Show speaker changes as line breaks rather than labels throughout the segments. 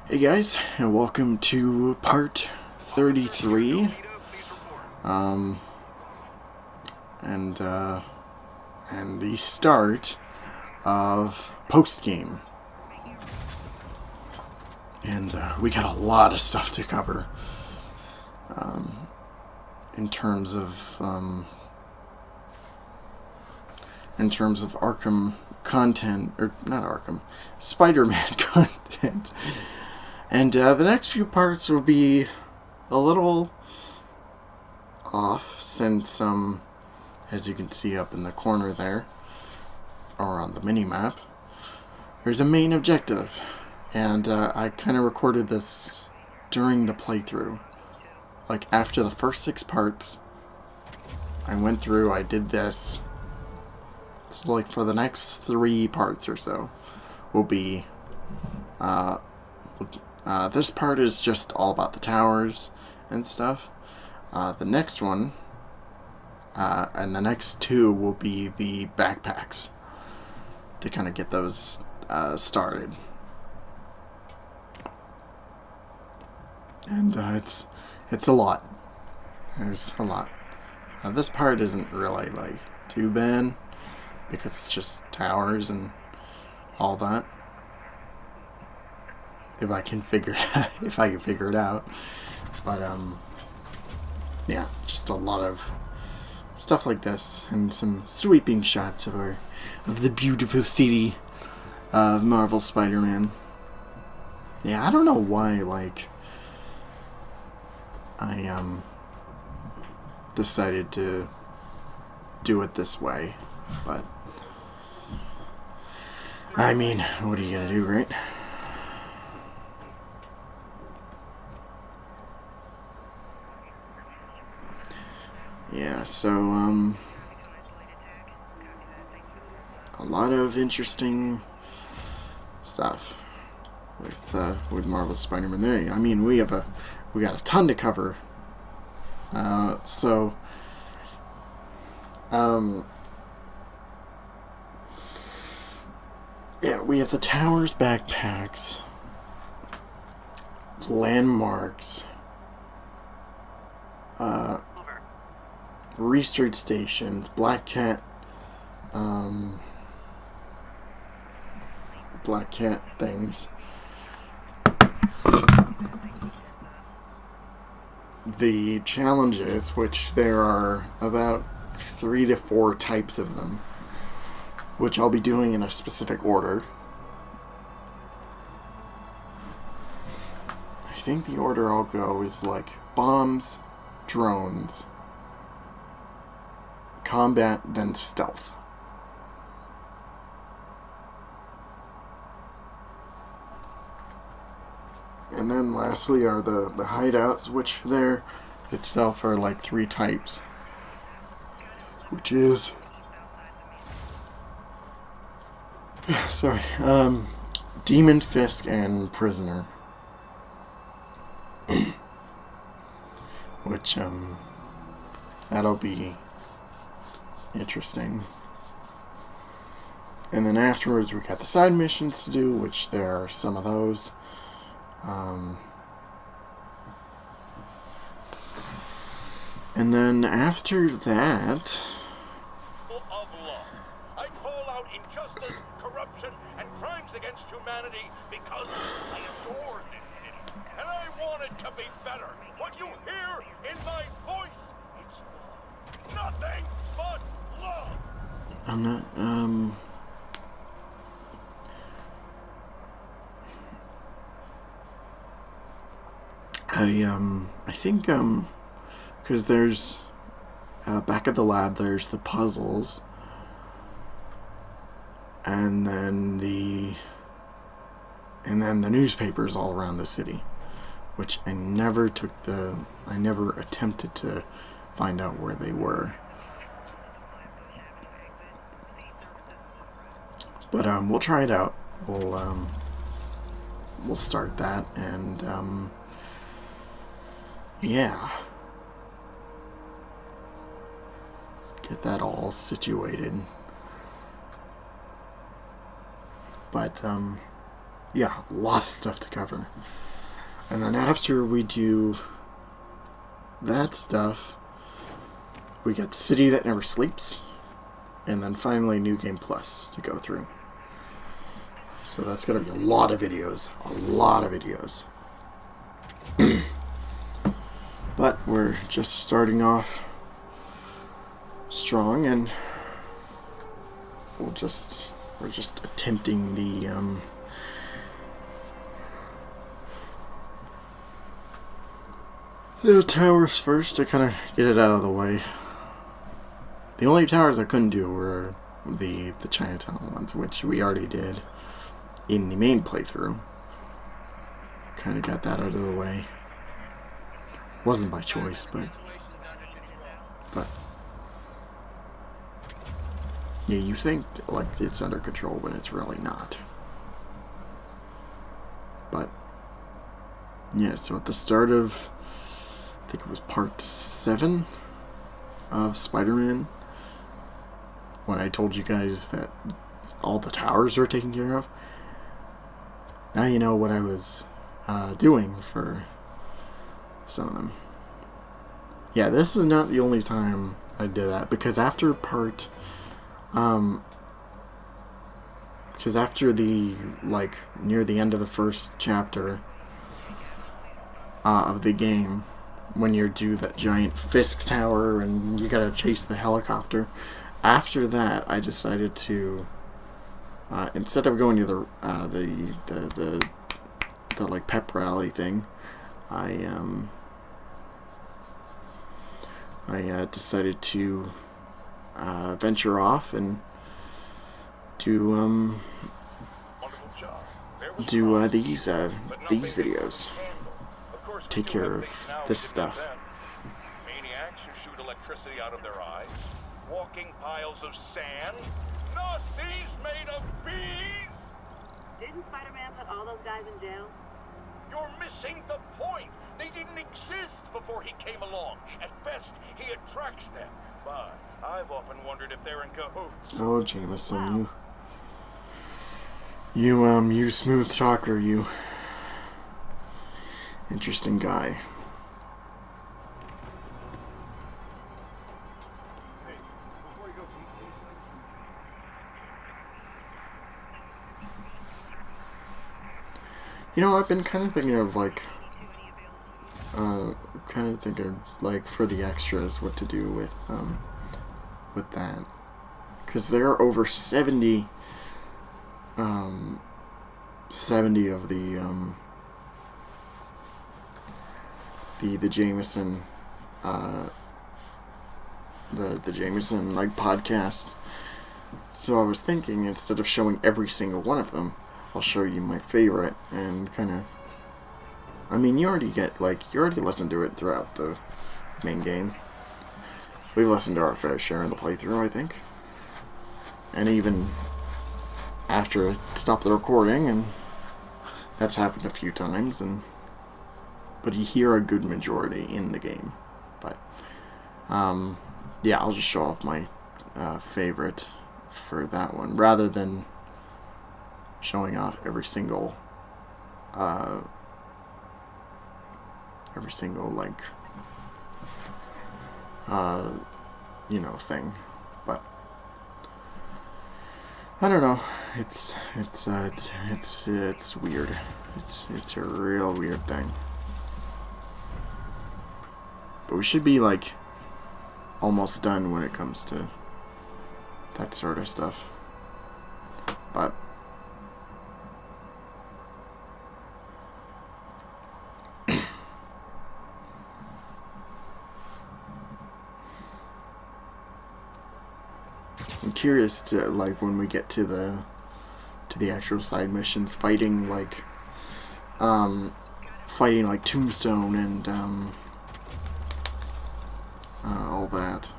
Hey guys, and welcome to part 33. Um, and, uh, and the start of post game. And, we got a lot of stuff to cover. In terms of, Arkham content, or not Arkham, Spider-Man content. And the next few parts will be a little off since, as you can see up in the corner there, or on the mini-map, there's a main objective. And I kind of recorded this during the playthrough. Like, after the first 6 parts, I went through, I did this. So, like, for the next 3 parts or so, will be, this part is just all about the towers and stuff. The next one, and the next 2 will be the backpacks, to kind of get those started. And it's a lot. There's a lot. This part isn't really like too bad because it's just towers and all that. If I can figure it out. But yeah, just a lot of stuff like this and some sweeping shots of the beautiful city of Marvel Spider-Man. Yeah, I don't know why I decided to do it this way, but I mean, what are you gonna do, right? Yeah, so a lot of interesting stuff with Marvel Spider-Man. There, I mean, we got a ton to cover. Yeah, we have the towers, backpacks, landmarks, research stations, Black Cat things. The challenges, which there are about 3 to 4 types of them, which I'll be doing in a specific order. I think the order I'll go is like bombs, drones, combat, then stealth. And then lastly are the hideouts, which there itself are like 3 types. Which is... sorry. Demon, Fisk, and Prisoner. Which, that'll be interesting. And then afterwards we got the side missions to do, which there are some of those. And then after that...
of law. I call out injustice, corruption, and crimes against humanity because I adore this city, and I want it to be better. What you hear in my voice, it's nothing but love.
I'm not, I think, because there's, back at the lab, there's the puzzles, and then the newspapers all around the city, which I never attempted to find out where they were. But, we'll try it out. We'll start that, and, yeah. Get that all situated. But, yeah, a lot of stuff to cover. And then after we do that stuff, we got The City That Never Sleeps, and then finally New Game Plus to go through. So that's going to be a lot of videos. A lot of videos. But we're just starting off strong, and we're just attempting the towers first to kind of get it out of the way. The only towers I couldn't do were the Chinatown ones, which we already did in the main playthrough. Kind of got that out of the way. Wasn't by choice, but yeah, you think like it's under control when it's really not. But yeah, so at the start of, I think it was part 7 of Spider-Man, when I told you guys that all the towers were taken care of, now you know what I was doing for some of them. Yeah, this is not the only time I did that, because after near the end of the first chapter of the game, when you do that giant Fisk tower and you gotta chase the helicopter, after that I decided to instead of going to the like pep rally thing, I decided to venture off and do these videos. Take care of this stuff.
Maniacs who shoot electricity out of their eyes, walking piles of sand, Nazis made of bees.
Didn't Spider-Man put all those guys in jail?
You're missing the point. They didn't exist before he came along. At best, he attracts them. But I've often wondered if they're in cahoots.
Oh, Jameson, you smooth talker, you interesting guy. You know, I've been kind of thinking of for the extras what to do with that, because there are over 70 of the Jameson the Jameson like podcast. So I was thinking, instead of showing every single one of them, I'll show you my favorite and kind of. I mean, you already listened to it throughout the main game. We've listened to our fair share in the playthrough, I think. And even after I stopped the recording, and that's happened a few times, but you hear a good majority in the game. But yeah, I'll just show off my favorite for that one, rather than showing off every single like thing. But I don't know, it's weird. It's a real weird thing. But we should be like almost done when it comes to that sort of stuff. But I'm curious to, like, when we get to the actual side missions, fighting like Tombstone and all that.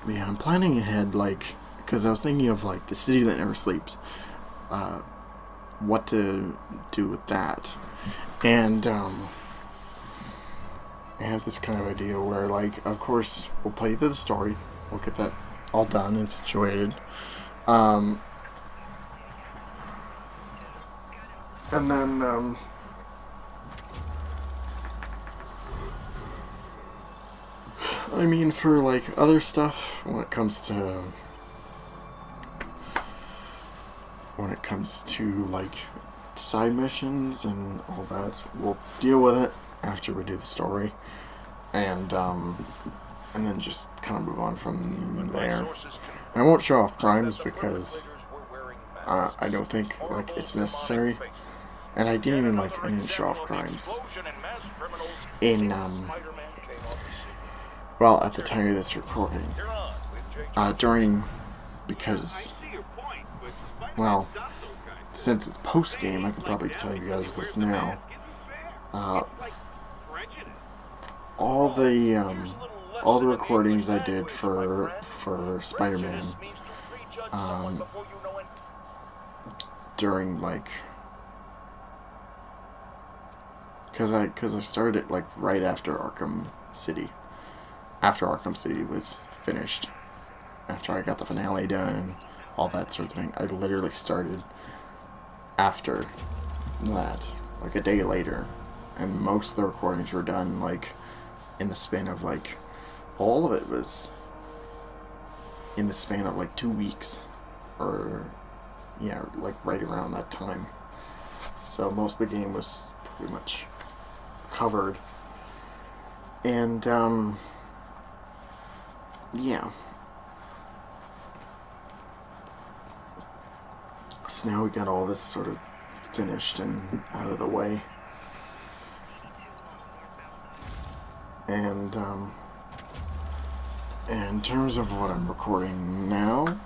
Yeah, I'm planning ahead, like, because I was thinking of like The City That Never Sleeps, what to do with that, And I had this kind of idea where, like, of course, we'll play through the story. We'll get that all done and situated. And then, I mean, for, like, other stuff, when it comes to, like, side missions and all that, we'll deal with it after we do the story. And then just kind of move on from there. I won't show off crimes because I don't think, like, it's necessary. And I didn't show off crimes in, well, at the time of this recording. Because, well, since it's post-game, I can probably tell you guys this now. All the recordings I did for Spider-Man, during, like, because I started it, like, right after Arkham City. After Arkham City was finished. After I got the finale done and all that sort of thing. I literally started after that, like a day later. And most of the recordings were done, like, in the span of, like, all of it was in the span of, like, 2 weeks. Or, yeah, like, right around that time. So most of the game was pretty much covered. And, yeah. So now we got all this sort of finished and out of the way. And in terms of what I'm recording now,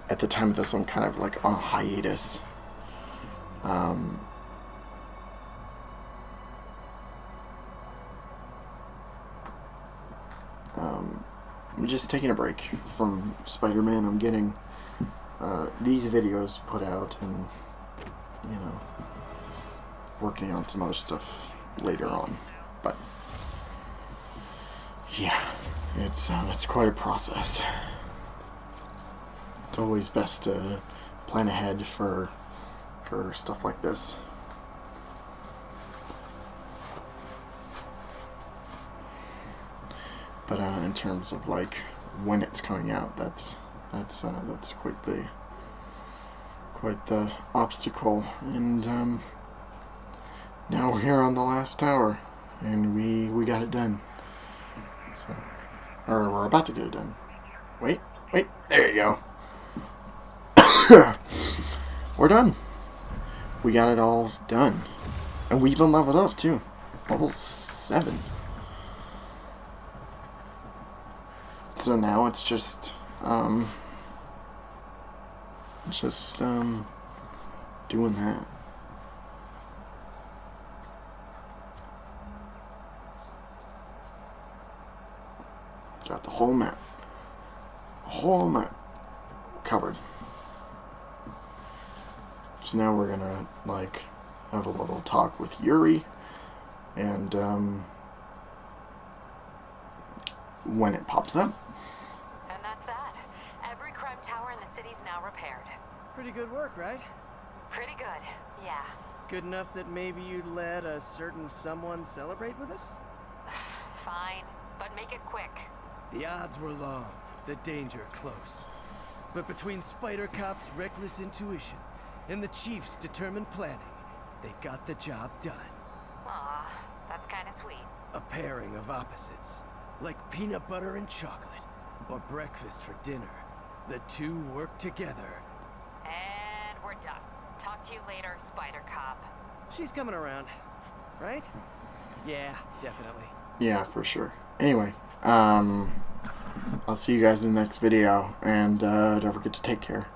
at the time of this, I'm kind of like on a hiatus. I'm just taking a break from Spider-Man. I'm getting these videos put out and, you know, working on some other stuff later on. But yeah, it's quite a process. It's always best to plan ahead for stuff like this. But in terms of, like, when it's coming out, that's quite the obstacle. And now we're here on the last tower, and we got it done. So, or we're about to get it done. Wait, there you go. We're done. We got it all done, and we even leveled up too, level 7. So now it's just doing that. Got the whole map covered. So now we're gonna, like, have a little talk with Yuri, and when it pops up.
And that's that. Every crime tower in the city's now repaired.
Pretty good work, right?
Pretty good, yeah.
Good enough that maybe you'd let a certain someone celebrate with us?
Fine, but make it quick.
The odds were long, the danger close. But between Spider Cop's reckless intuition and the Chief's determined planning, they got the job done.
Aw, that's kinda sweet.
A pairing of opposites. Like peanut butter and chocolate, or breakfast for dinner. The two work together.
And we're done. Talk to you later, Spider Cop.
She's coming around, right? Yeah, definitely.
Yeah, for sure. Anyway, I'll see you guys in the next video, and don't forget to take care.